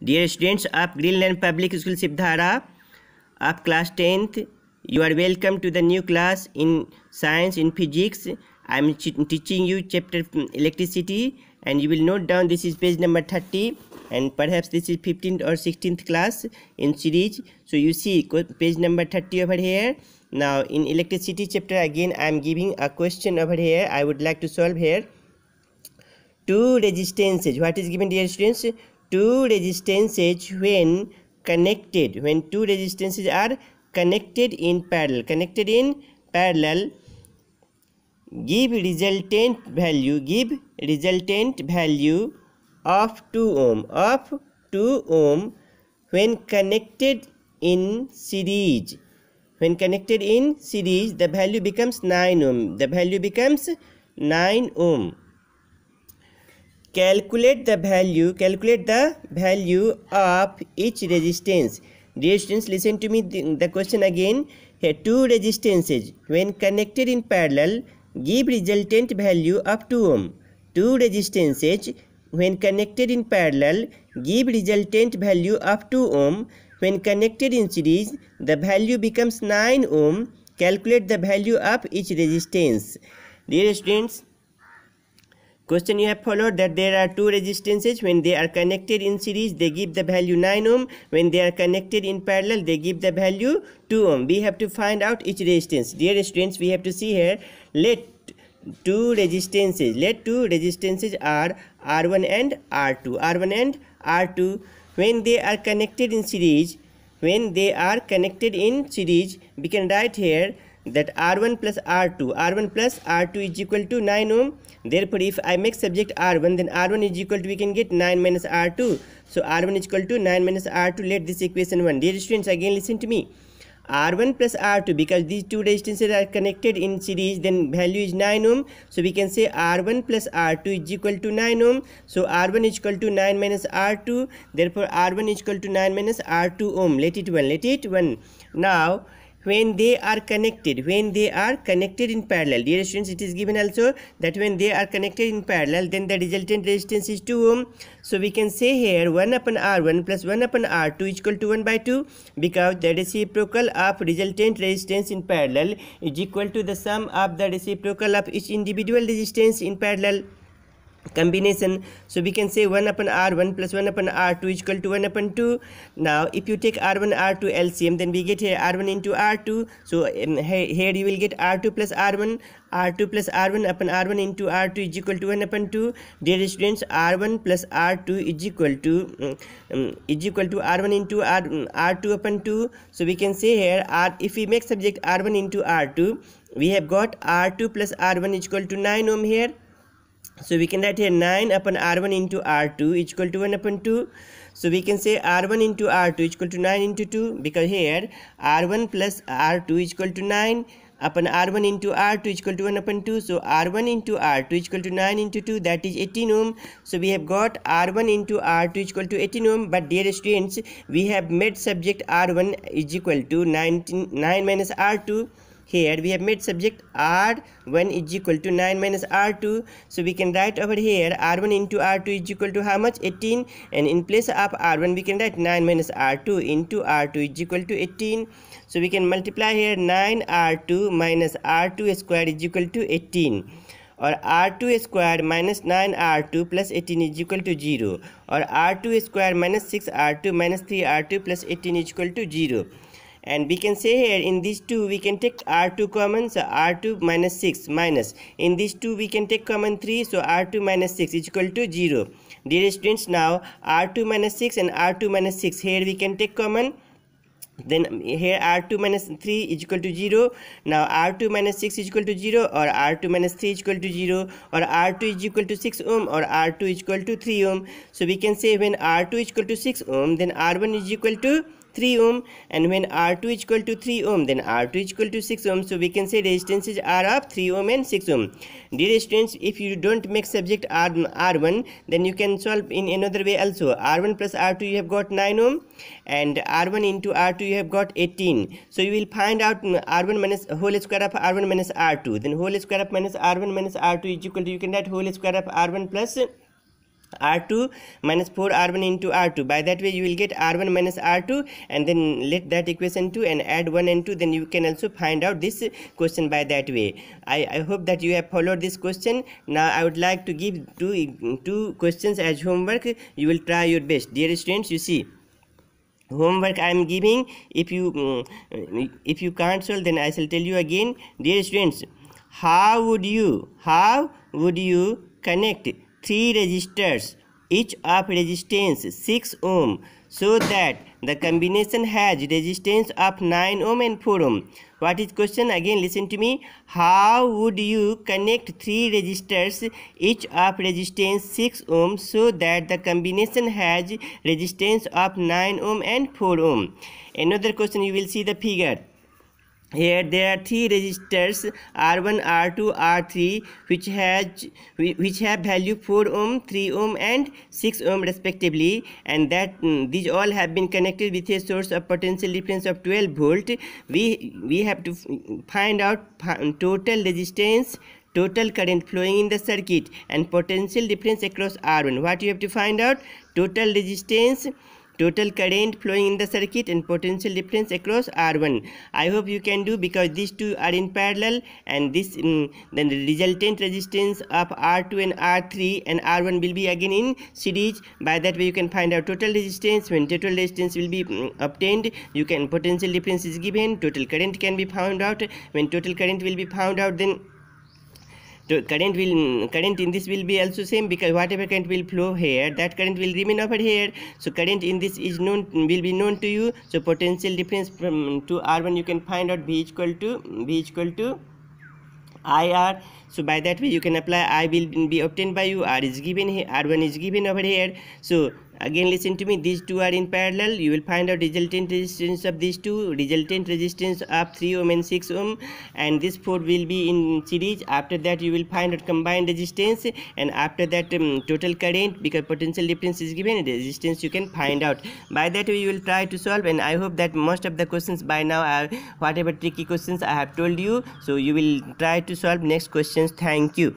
Dear students of Greenland public school Sipdhara of class 10th, you are welcome to the new class in science in physics. I am teaching you chapter electricity, and you will note down this is page number 30, and perhaps this is 15th or 16th class in series. So you see page number 30 over here. Now in electricity chapter again I am giving a question over here. I would like to solve here. Two resistances. What is given, dear students? Two resistances when two resistances are connected in parallel, give resultant value of 2 ohm when connected in series. The value becomes 9 ohm. Calculate the value of each resistance. Dear students, listen to me the question again. Here, two resistances when connected in parallel give resultant value of 2 ohm. Two resistances when connected in parallel give resultant value of 2 ohm. When connected in series, the value becomes 9 ohm. Calculate the value of each resistance. Dear students, question you have followed that there are two resistances. When they are connected in series, they give the value 9 ohm. When they are connected in parallel, they give the value 2 ohm. We have to find out each resistance. Dear students, we have to see here. Let two resistances are R1 and R2. When they are connected in series, we can write here that R1 plus R2 is equal to 9 ohm. Therefore, if I make subject R1, then R1 is equal to, we can get 9 minus R2. So, R1 is equal to 9 minus R2. Let this equation 1. Dear students, again listen to me. R1 plus R2, because these two resistances are connected in series, then value is 9 ohm. So, we can say R1 plus R2 is equal to 9 ohm. So, R1 is equal to 9 minus R2. Therefore, R1 is equal to 9 minus R2 ohm. Let it 1. Now, when they are connected in parallel, dear students, it is given also that when they are connected in parallel, then the resultant resistance is 2 ohm. So we can say here 1 upon R1 plus 1 upon R2 is equal to 1 by 2, because the reciprocal of resultant resistance in parallel is equal to the sum of the reciprocal of each individual resistance in parallel combination. So we can say 1 upon R1 plus 1 upon R2 is equal to 1 upon 2. Now if you take R1 R2 LCM, then we get here R1 into R2. So here you will get R2 plus R1 upon R1 into R2 is equal to 1 upon 2. Dear students, R1 plus R2 is equal to R1 into R2 upon 2. So we can say here if we make subject R1 into R2, we have got R2 plus R1 is equal to 9 ohm here. So we can write here 9 upon R1 into R2 is equal to 1 upon 2. So we can say R1 into R2 is equal to 9 into 2, because here R1 plus R2 is equal to 9 upon R1 into R2 is equal to 1 upon 2. So R1 into R2 is equal to 9 into 2, that is 18 ohm. So we have got R1 into R2 is equal to 18 ohm. But dear students, we have made subject R1 is equal to 9 minus R2. Here we have made subject R1 is equal to 9 minus R2. So we can write over here R1 into R2 is equal to how much? 18. And in place of R1 we can write 9 minus R2 into R2 is equal to 18. So we can multiply here 9R2 minus R2 square is equal to 18. Or R2 square minus 9R2 plus 18 is equal to 0. Or R2 square minus 6R2 minus 3R2 plus 18 is equal to 0. And we can say here in these two we can take R2 common, so R2 minus 6 minus, in these two we can take common 3, so R2 minus 6 is equal to 0. Dear students, now R2 minus 6 and R2 minus 6 here we can take common. Then here R2 minus 3 is equal to 0. Now R2 minus 6 is equal to 0, or R2 minus 3 is equal to 0, or R2 is equal to 6 ohm, or R2 is equal to 3 ohm. So we can say when R2 is equal to 6 ohm, then R1 is equal to 3 ohm, and when R2 is equal to 3 ohm, then R2 is equal to 6 ohm. So we can say resistances are of 3 ohm and 6 ohm. Dear students, if you don't make subject R1, then you can solve in another way also. R1 plus R2 you have got 9 ohm, and R1 into R2 you have got 18. So you will find out R1 minus whole square of R1 minus R2. Then whole square of minus R1 minus R2 is equal to, you can write whole square of R1 plus R2 minus 4 R1 into R2. By that way you will get R1 minus R2, and then let that equation 2 and add 1 and 2. Then you can also find out this question by that way. I hope that you have followed this question. Now I would like to give two questions as homework. You will try your best. Dear students, you see, homework I am giving. If you can't solve, then I shall tell you again. Dear students, how would you connect 3 resistors, each of resistance 6 ohm, so that the combination has resistance of 9 ohm and 4 ohm? What is question? Again listen to me. How would you connect 3 resistors, each of resistance 6 ohm, so that the combination has resistance of 9 ohm and 4 ohm? Another question, you will see the figure. Here there are 3 resistors R1, R2, R3 which have value 4 ohm, 3 ohm and 6 ohm respectively, and that these all have been connected with a source of potential difference of 12 volt. We have to find out total resistance, total current flowing in the circuit, and potential difference across R1. What you have to find out? Total resistance, total current flowing in the circuit, and potential difference across R1. I hope you can do, because these two are in parallel, and this then the resultant resistance of R2 and R3 and R1 will be again in series. By that way you can find out total resistance. When total resistance will be obtained, you can potential difference is given, total current can be found out. When total current will be found out, then current in this will be also same, because whatever current will flow here, that current will remain over here. So current in this is will be known to you. So potential difference from to R1 you can find out V equal to IR. So by that way you can apply. I will be obtained by you. R is given here, R1 is given over here. So again listen to me, these two are in parallel. You will find out resultant resistance of these two, resultant resistance of 3 ohm and 6 ohm, and this 4 will be in series. After that you will find out combined resistance, and after that total current, because potential difference is given, resistance you can find out. By that way you will try to solve, and I hope that most of the questions by now are whatever tricky questions I have told you, so you will try to solve next questions. Thank you.